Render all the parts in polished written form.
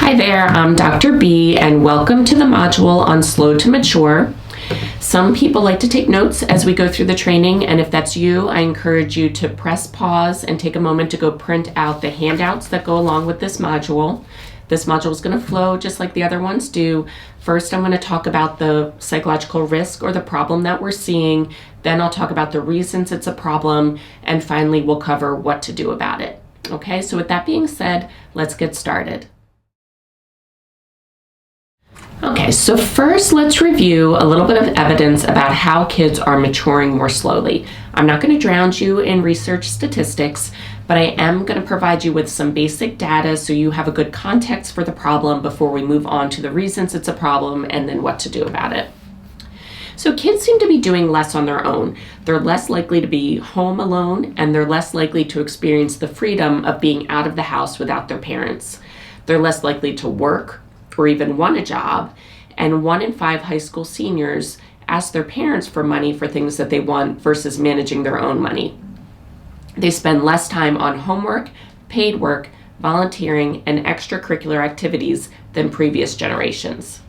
Hi there, I'm Dr. B, and welcome to the module on Slow to Mature. Some people like to take notes as we go through the training, and if that's you, I encourage you to press pause and take a moment to go print out the handouts that go along with this module. This module is going to flow just like the other ones do. First, I'm going to talk about the psychological risk or the problem that we're seeing. Then I'll talk about the reasons it's a problem, and finally we'll cover what to do about it. Okay, so with that being said, let's get started. Okay, so first let's review a little bit of evidence about how kids are maturing more slowly. I'm not going to drown you in research statistics, but I am going to provide you with some basic data so you have a good context for the problem before we move on to the reasons it's a problem and then what to do about it. So kids seem to be doing less on their own. They're less likely to be home alone, and they're less likely to experience the freedom of being out of the house without their parents. They're less likely to work or even want a job, and 1 in 5 high school seniors ask their parents for money for things that they want versus managing their own money. They spend less time on homework, paid work, volunteering, and extracurricular activities than previous generations.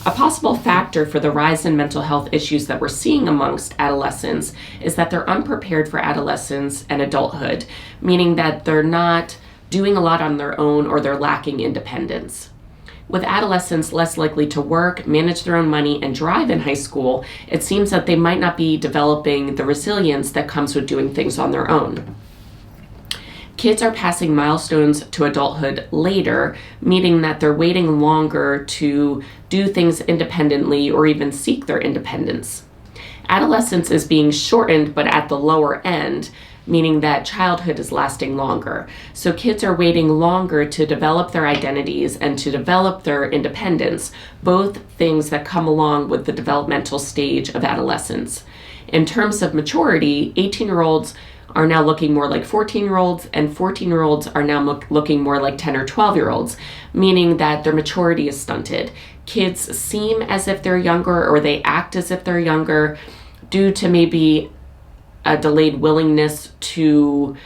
A possible factor for the rise in mental health issues that we're seeing amongst adolescents is that they're unprepared for adolescence and adulthood, meaning that they're not doing a lot on their own or they're lacking independence. With adolescents less likely to work, manage their own money, and drive in high school, it seems that they might not be developing the resilience that comes with doing things on their own. Kids are passing milestones to adulthood later, meaning that they're waiting longer to do things independently or even seek their independence. Adolescence is being shortened, but at the lower end, meaning that childhood is lasting longer. So kids are waiting longer to develop their identities and to develop their independence, both things that come along with the developmental stage of adolescence. In terms of maturity, 18-year-olds are now looking more like 14-year-olds, and 14-year-olds are now looking more like 10 or 12-year-olds, meaning that their maturity is stunted. Kids seem as if they're younger, or they act as if they're younger due to maybe a delayed willingness to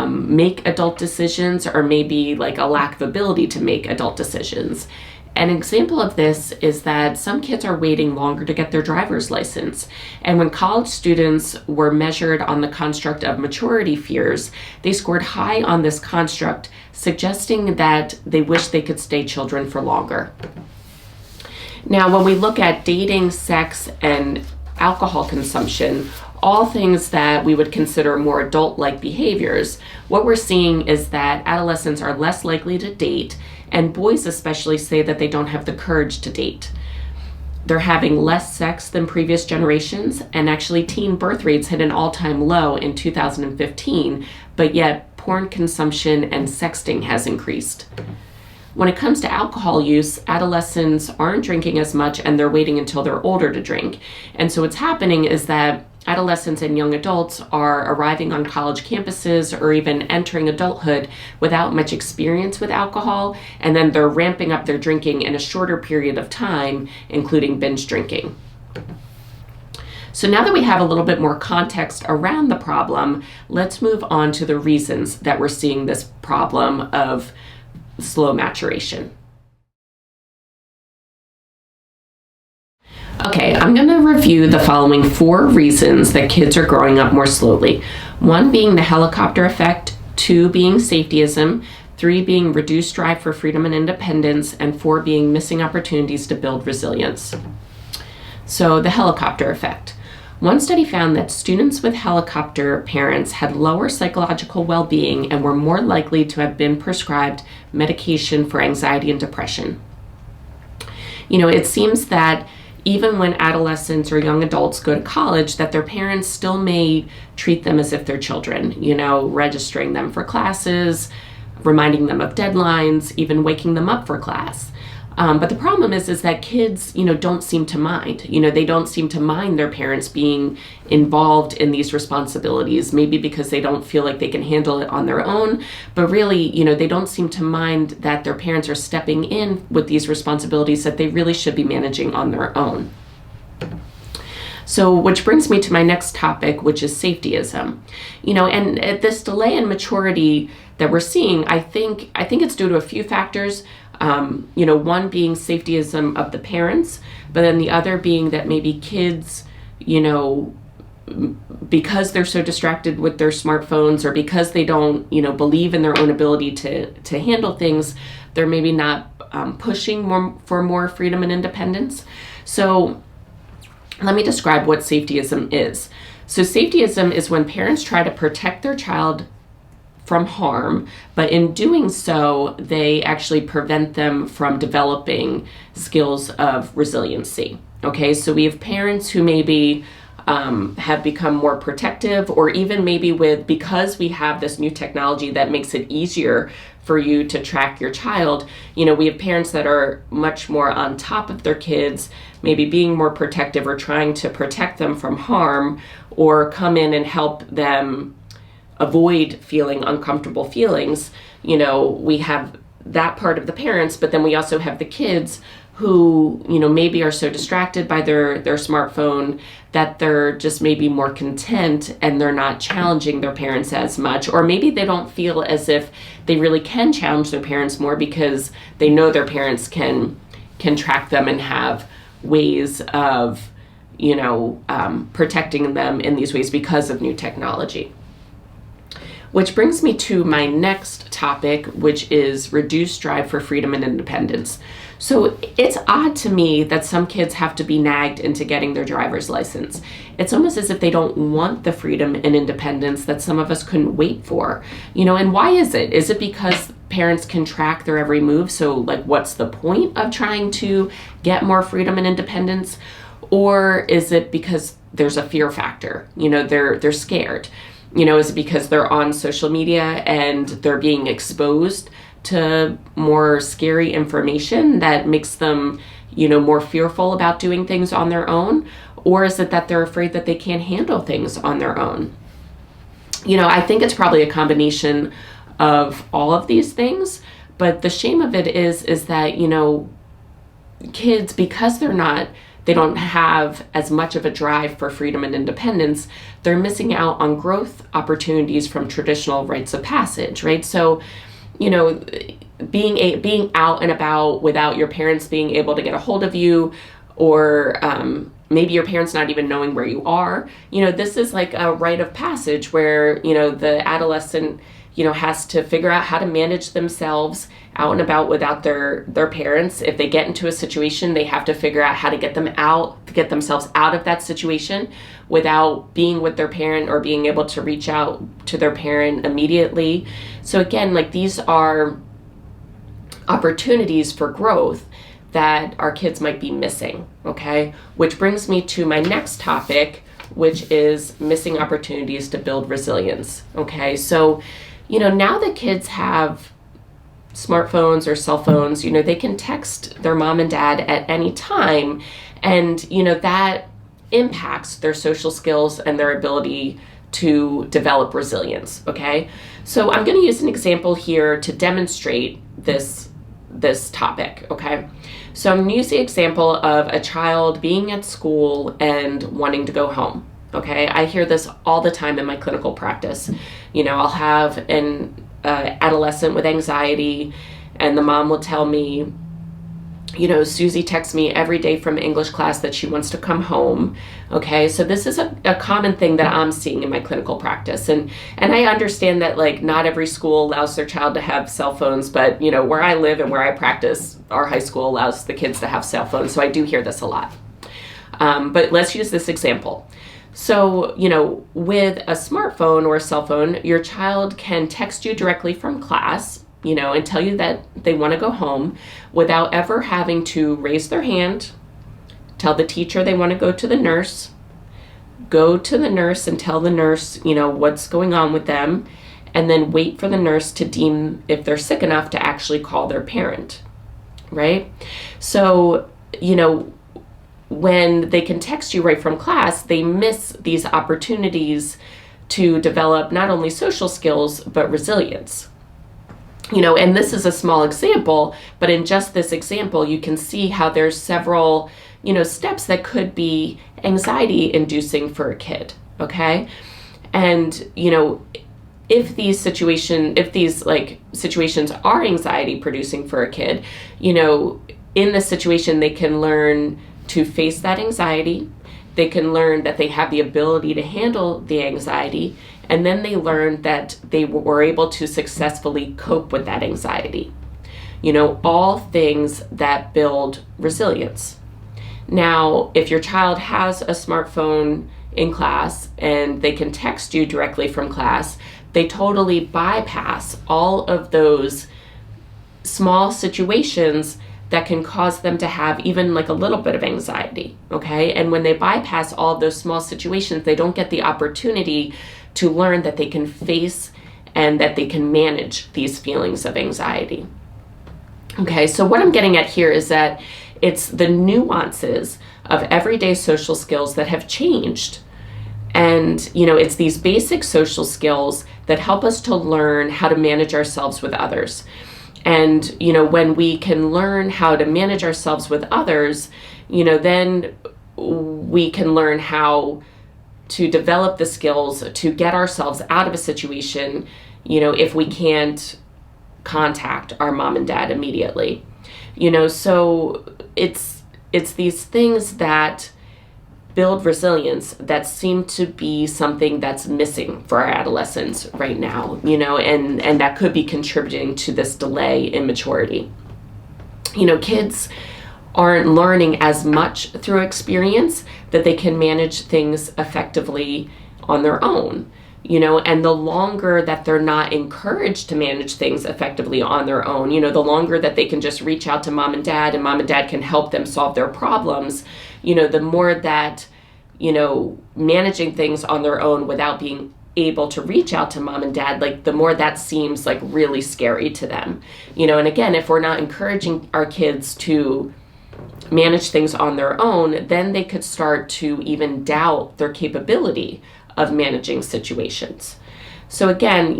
make adult decisions, or maybe like a lack of ability to make adult decisions. An example of this is that some kids are waiting longer to get their driver's license. And when college students were measured on the construct of maturity fears, they scored high on this construct, suggesting that they wish they could stay children for longer. Now, when we look at dating, sex, and alcohol consumption, all things that we would consider more adult-like behaviors, what we're seeing is that adolescents are less likely to date, and boys especially say that they don't have the courage to date. They're having less sex than previous generations, and actually teen birth rates hit an all-time low in 2015, but yet porn consumption and sexting has increased. When it comes to alcohol use, adolescents aren't drinking as much, and they're waiting until they're older to drink. And so what's happening is that adolescents and young adults are arriving on college campuses or even entering adulthood without much experience with alcohol, and then they're ramping up their drinking in a shorter period of time, including binge drinking. So now that we have a little bit more context around the problem, let's move on to the reasons that we're seeing this problem of slow maturation. Okay, I'm going to review the following 4 reasons that kids are growing up more slowly. 1 being the helicopter effect, 2 being safetyism, 3 being reduced drive for freedom and independence, and 4 being missing opportunities to build resilience. So the helicopter effect. One study found that students with helicopter parents had lower psychological well-being and were more likely to have been prescribed medication for anxiety and depression. It seems that even when adolescents or young adults go to college, that their parents still may treat them as if they're children, registering them for classes, reminding them of deadlines, even waking them up for class. But the problem is that kids, don't seem to mind. They don't seem to mind their parents being involved in these responsibilities, maybe because they don't feel like they can handle it on their own. But really, they don't seem to mind that their parents are stepping in with these responsibilities that they really should be managing on their own. So, which brings me to my next topic, which is safetyism. And this delay in maturity that we're seeing, I think it's due to a few factors. One being safetyism of the parents, but then the other being that maybe kids, because they're so distracted with their smartphones, or because they don't, believe in their own ability to handle things, they're maybe not pushing for more freedom and independence. So let me describe what safetyism is. So safetyism is when parents try to protect their child from harm, but in doing so, they actually prevent them from developing skills of resiliency. Okay, so we have parents who maybe have become more protective, or even maybe because we have this new technology that makes it easier for you to track your child, we have parents that are much more on top of their kids, maybe being more protective or trying to protect them from harm, or come in and help them avoid feeling uncomfortable feelings. We have that part of the parents, but then we also have the kids who, maybe are so distracted by their smartphone that they're just maybe more content and they're not challenging their parents as much, or maybe they don't feel as if they really can challenge their parents more because they know their parents can track them and have ways of, protecting them in these ways because of new technology. Which brings me to my next topic, which is reduced drive for freedom and independence. So it's odd to me that some kids have to be nagged into getting their driver's license. It's almost as if they don't want the freedom and independence that some of us couldn't wait for. And why is it? Is it because parents can track their every move? So what's the point of trying to get more freedom and independence? Or is it because there's a fear factor? They're scared. Is it because they're on social media and they're being exposed to more scary information that makes them, more fearful about doing things on their own? Or is it that they're afraid that they can't handle things on their own? I think it's probably a combination of all of these things, but the shame of it is that, kids, because they don't have as much of a drive for freedom and independence, they're missing out on growth opportunities from traditional rites of passage, right? So, being out and about without your parents being able to get a hold of you, or maybe your parents not even knowing where you are, this is like a rite of passage where, the adolescent, has to figure out how to manage themselves out and about without their parents. If they get into a situation, they have to figure out how to get themselves out of that situation without being with their parent or being able to reach out to their parent immediately. So again, these are opportunities for growth that our kids might be missing, okay? Which brings me to my next topic, which is missing opportunities to build resilience, okay? So, now that kids have smartphones or cell phones, they can text their mom and dad at any time, and, that impacts their social skills and their ability to develop resilience, okay? So I'm going to use an example here to demonstrate this topic, okay? So I'm going to use the example of a child being at school and wanting to go home, okay? I hear this all the time in my clinical practice. I'll have an adolescent with anxiety, and the mom will tell me, Susie texts me every day from English class that she wants to come home. Okay, so this is a common thing that I'm seeing in my clinical practice. And I understand that not every school allows their child to have cell phones, but where I live and where I practice, our high school allows the kids to have cell phones. So I do hear this a lot. But let's use this example. So, with a smartphone or a cell phone, your child can text you directly from class, and tell you that they want to go home without ever having to raise their hand, tell the teacher they want to go to the nurse and tell the nurse, what's going on with them, and then wait for the nurse to deem if they're sick enough to actually call their parent, right? So, when they can text you right from class, they miss these opportunities to develop not only social skills, but resilience. And this is a small example, but in just this example, you can see how there's several, steps that could be anxiety inducing for a kid. Okay. And, if these situations are anxiety producing for a kid, in this situation, they can learn to face that anxiety. They can learn that they have the ability to handle the anxiety. And then they learn that they were able to successfully cope with that anxiety. All things that build resilience. Now, if your child has a smartphone in class and they can text you directly from class, they totally bypass all of those small situations that can cause them to have even like a little bit of anxiety, okay? And when they bypass all of those small situations, they don't get the opportunity to learn that they can face and that they can manage these feelings of anxiety. Okay, so what I'm getting at here is that it's the nuances of everyday social skills that have changed. And, it's these basic social skills that help us to learn how to manage ourselves with others. And, when we can learn how to manage ourselves with others, then we can learn how to develop the skills to get ourselves out of a situation, if we can't contact our mom and dad immediately. So it's these things that build resilience that seem to be something that's missing for our adolescents right now, and that could be contributing to this delay in maturity. Kids aren't learning as much through experience that they can manage things effectively on their own, and the longer that they're not encouraged to manage things effectively on their own, the longer that they can just reach out to mom and dad can help them solve their problems, the more that, managing things on their own without being able to reach out to mom and dad, like the more that seems like really scary to them, and again, if we're not encouraging our kids to manage things on their own, then they could start to even doubt their capability of managing situations. So again,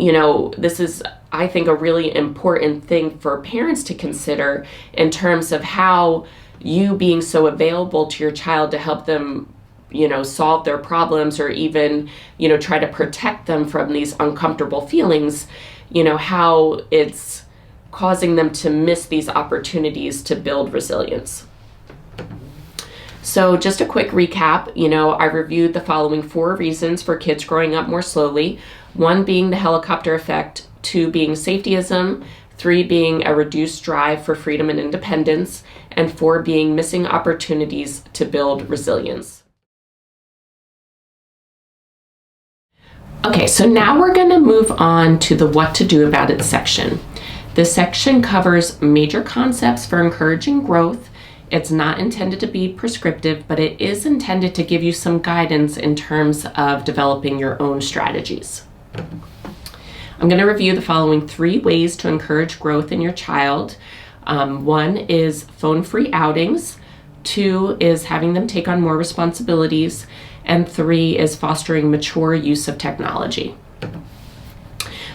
this is, I think, a really important thing for parents to consider in terms of how you being so available to your child to help them, solve their problems or even, try to protect them from these uncomfortable feelings, how it's causing them to miss these opportunities to build resilience. So just a quick recap, I reviewed the following 4 reasons for kids growing up more slowly. 1 being the helicopter effect, 2 being safetyism, 3 being a reduced drive for freedom and independence, and 4 being missing opportunities to build resilience. Okay, so now we're going to move on to the what to do about it section. This section covers major concepts for encouraging growth. It's not intended to be prescriptive, but it is intended to give you some guidance in terms of developing your own strategies. I'm going to review the following 3 ways to encourage growth in your child. 1 is phone-free outings. 2 is having them take on more responsibilities. And 3 is fostering mature use of technology.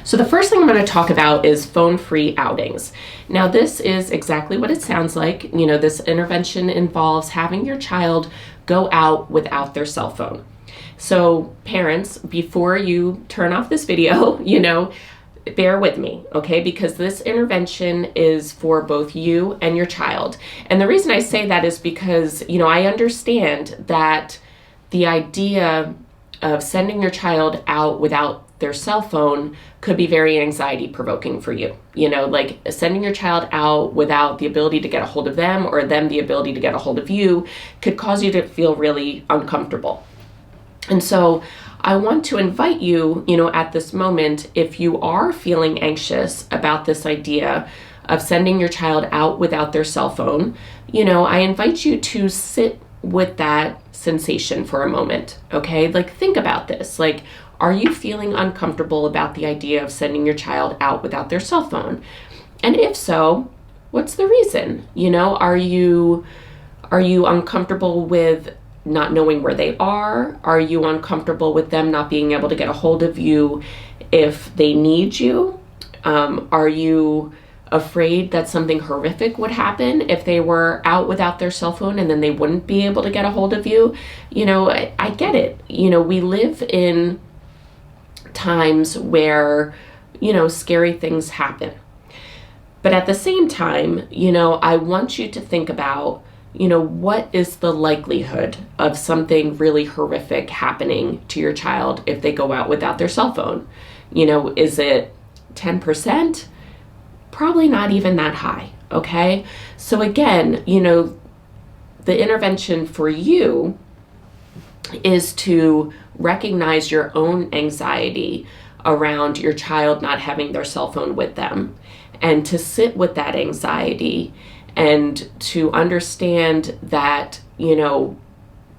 So the first thing I'm going to talk about is phone-free outings. Now this is exactly what it sounds like. This intervention involves having your child go out without their cell phone. So parents, before you turn off this video, bear with me, okay? Because this intervention is for both you and your child. And the reason I say that is because, I understand that the idea of sending your child out without their cell phone could be very anxiety provoking for you. Like sending your child out without the ability to get a hold of them or them the ability to get a hold of you could cause you to feel really uncomfortable. And so I want to invite you, at this moment, if you are feeling anxious about this idea of sending your child out without their cell phone, I invite you to sit with that sensation for a moment, okay? Like think about this. Like, are you feeling uncomfortable about the idea of sending your child out without their cell phone? And if so, what's the reason? Are you uncomfortable with not knowing where they are? Are you uncomfortable with them not being able to get a hold of you if they need you? Are you afraid that something horrific would happen if they were out without their cell phone and then they wouldn't be able to get a hold of you. I get it. We live in times where, scary things happen. But at the same time, I want you to think about, what is the likelihood of something really horrific happening to your child if they go out without their cell phone? Is it 10%? Probably not even that high, okay? So again, the intervention for you is to recognize your own anxiety around your child not having their cell phone with them, and to sit with that anxiety and to understand that,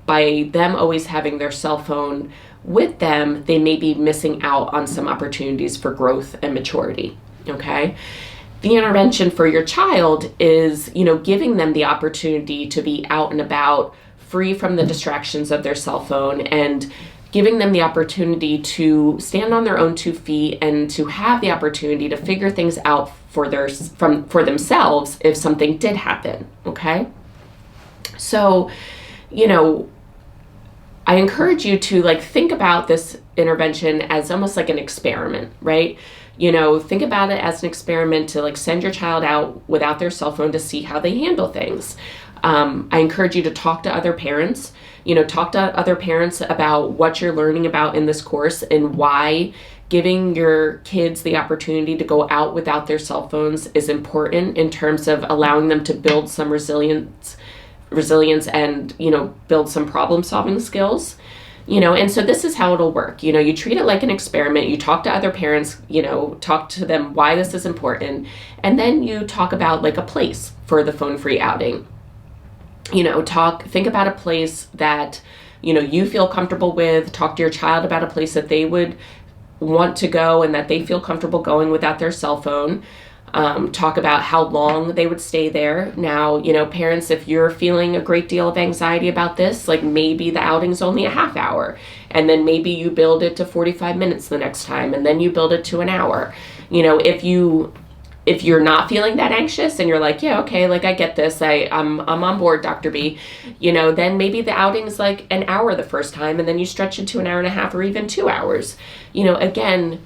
by them always having their cell phone with them, they may be missing out on some opportunities for growth and maturity, okay? The intervention for your child is, giving them the opportunity to be out and about, free from the distractions of their cell phone, and giving them the opportunity to stand on their own 2 feet and to have the opportunity to figure things out for themselves if something did happen, okay? So, I encourage you to think about this intervention as almost like an experiment, right? Think about it as an experiment to send your child out without their cell phone to see how they handle things. I encourage you to talk to other parents, about what you're learning about in this course and why giving your kids the opportunity to go out without their cell phones is important in terms of allowing them to build some resilience and, build some problem solving skills. And so this is how it'll work. You treat it like an experiment. You talk to other parents, talk to them why this is important. And then you talk about a place for the phone-free outing. Think about a place that, you feel comfortable with. Talk to your child about a place that they would want to go and that they feel comfortable going without their cell phone. Talk about how long they would stay there. Now, parents, if you're feeling a great deal of anxiety about this, maybe the outing's only a half hour, and then maybe you build it to 45 minutes the next time, and then you build it to an hour. If you're not feeling that anxious and you're yeah, okay, I get this, I'm on board, Dr. B, then maybe the outing's an hour the first time, and then you stretch it to an hour and a half or even 2 hours. Again,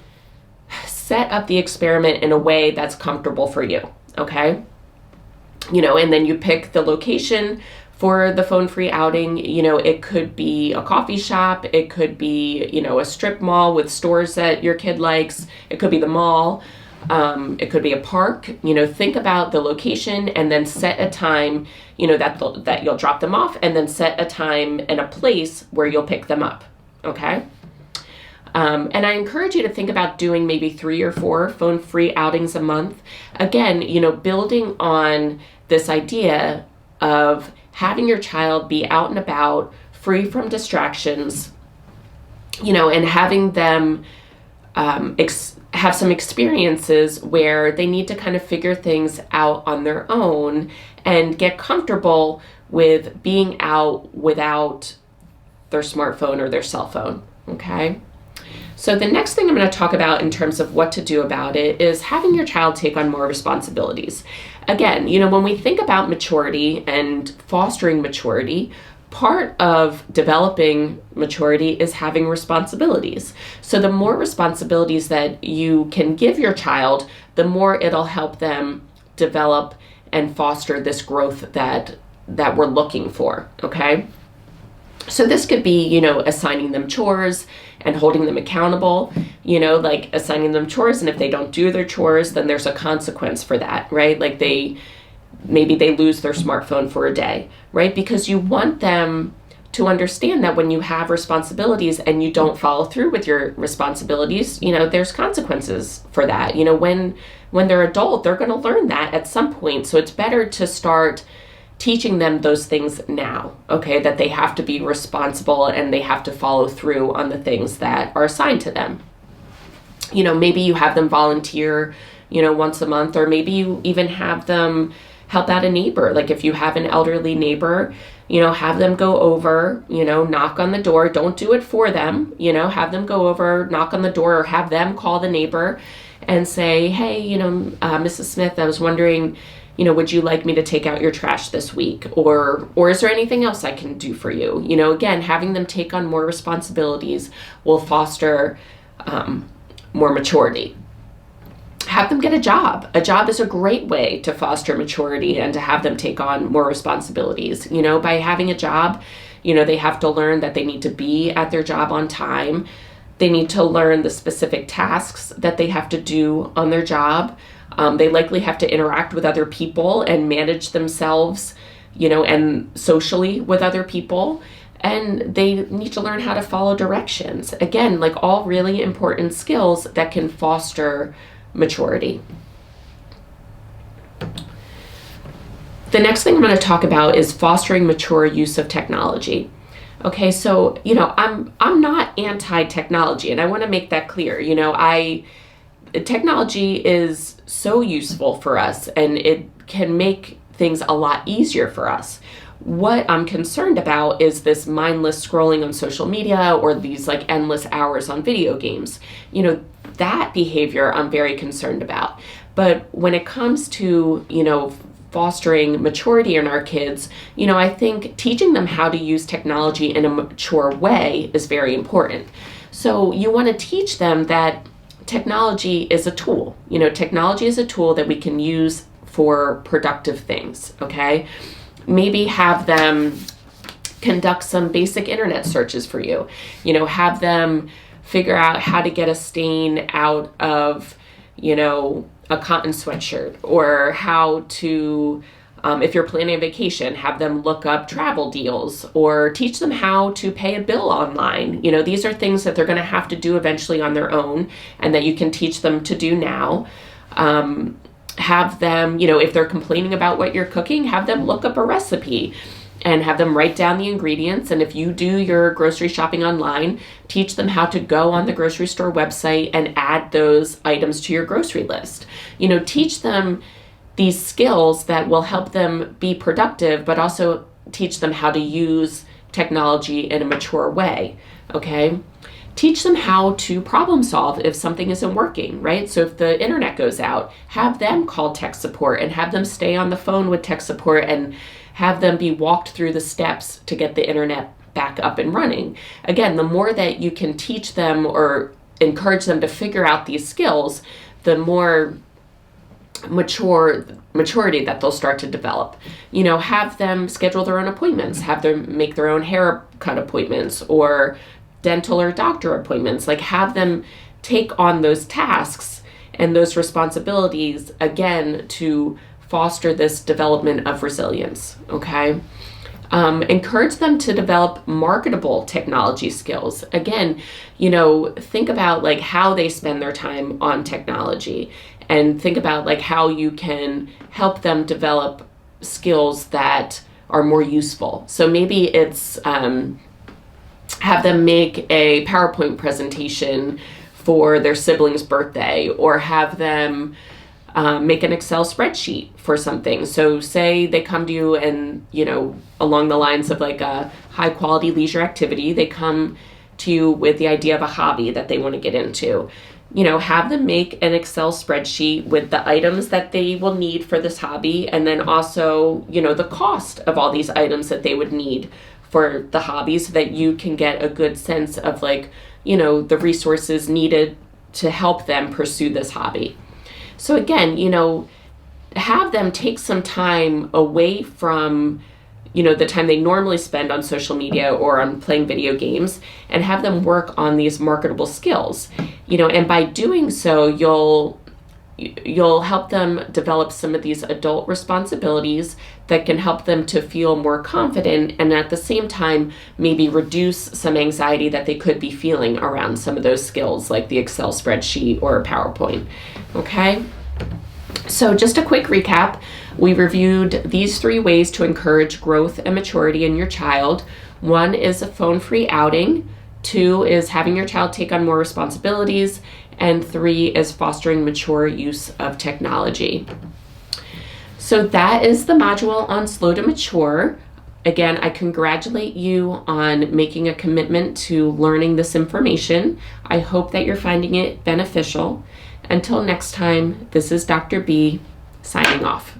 set up the experiment in a way that's comfortable for you, okay? And then you pick the location for the phone-free outing. It could be a coffee shop, it could be, a strip mall with stores that your kid likes, it could be the mall, it could be a park. Think about the location and then set a time, that you'll drop them off, and then set a time and a place where you'll pick them up, okay? And I encourage you to think about doing maybe 3 or 4 phone-free outings a month. Again, building on this idea of having your child be out and about, free from distractions, and having them have some experiences where they need to kind of figure things out on their own and get comfortable with being out without their smartphone or their cell phone, okay? So the next thing I'm going to talk about in terms of what to do about it is having your child take on more responsibilities. Again, when we think about maturity and fostering maturity, part of developing maturity is having responsibilities. So the more responsibilities that you can give your child, the more it'll help them develop and foster this growth that we're looking for, okay? So this could be, assigning them chores and holding them accountable, assigning them chores, and if they don't do their chores, then there's a consequence for that, right? Maybe they lose their smartphone for a day, right? Because you want them to understand that when you have responsibilities and you don't follow through with your responsibilities, there's consequences for that. When they're adult, they're going to learn that at some point. So it's better to start teaching them those things now, okay, that they have to be responsible and they have to follow through on the things that are assigned to them. Maybe you have them volunteer, once a month, or maybe you even have them help out a neighbor. If you have an elderly neighbor, have them go over, knock on the door. Don't do it for them, have them go over, knock on the door, or have them call the neighbor and say, hey, Mrs. Smith, I was wondering, would you like me to take out your trash this week? Or is there anything else I can do for you? Again, having them take on more responsibilities will foster more maturity. Have them get a job. A job is a great way to foster maturity and to have them take on more responsibilities. By having a job, they have to learn that they need to be at their job on time. They need to learn the specific tasks that they have to do on their job. They likely have to interact with other people and manage themselves, and socially with other people. And they need to learn how to follow directions. Again, like all really important skills that can foster maturity. The next thing I'm going to talk about is fostering mature use of technology. Okay, so I'm not anti-technology, and I want to make that clear. Technology is so useful for us, and it can make things a lot easier for us. What I'm concerned about is this mindless scrolling on social media or these like endless hours on video games. That behavior I'm very concerned about. But when it comes to, fostering maturity in our kids, I think teaching them how to use technology in a mature way is very important. So you want to teach them that technology is a tool. Technology is a tool that we can use for productive things, okay? Maybe have them conduct some basic internet searches for you. Have them figure out how to get a stain out of, a cotton sweatshirt, or how to, if you're planning a vacation, have them look up travel deals, or teach them how to pay a bill online. These are things that they're going to have to do eventually on their own, and that you can teach them to do now. Have them, if they're complaining about what you're cooking, have them look up a recipe and have them write down the ingredients. And if you do your grocery shopping online, teach them how to go on the grocery store website and add those items to your grocery list. Teach them these skills that will help them be productive, but also teach them how to use technology in a mature way, okay? Teach them how to problem solve if something isn't working, right? So if the internet goes out, have them call tech support and have them stay on the phone with tech support and have them be walked through the steps to get the internet back up and running. Again, the more that you can teach them or encourage them to figure out these skills, the more maturity that they'll start to develop. Have them schedule their own appointments, have them make their own haircut appointments or dental or doctor appointments. Like, have them take on those tasks and those responsibilities, again, to foster this development of resilience, okay? Encourage them to develop marketable technology skills. Again, think about like how they spend their time on technology, and think about like how you can help them develop skills that are more useful. So maybe it's have them make a PowerPoint presentation for their sibling's birthday, or have them make an Excel spreadsheet for something. So say they come to you and, along the lines of like a high quality leisure activity, they come to you with the idea of a hobby that they want to get into. Have them make an Excel spreadsheet with the items that they will need for this hobby, and then also, the cost of all these items that they would need for the hobby, so that you can get a good sense of like, the resources needed to help them pursue this hobby. So again, have them take some time away from, the time they normally spend on social media or on playing video games, and have them work on these marketable skills, and by doing so, you'll help them develop some of these adult responsibilities that can help them to feel more confident, and at the same time maybe reduce some anxiety that they could be feeling around some of those skills like the Excel spreadsheet or PowerPoint. Okay, so just a quick recap. We reviewed these 3 ways to encourage growth and maturity in your child. 1 is a phone-free outing. 2 is having your child take on more responsibilities. And 3 is fostering mature use of technology. So that is the module on Slow to Mature. Again, I congratulate you on making a commitment to learning this information. I hope that you're finding it beneficial. Until next time, this is Dr. B signing off.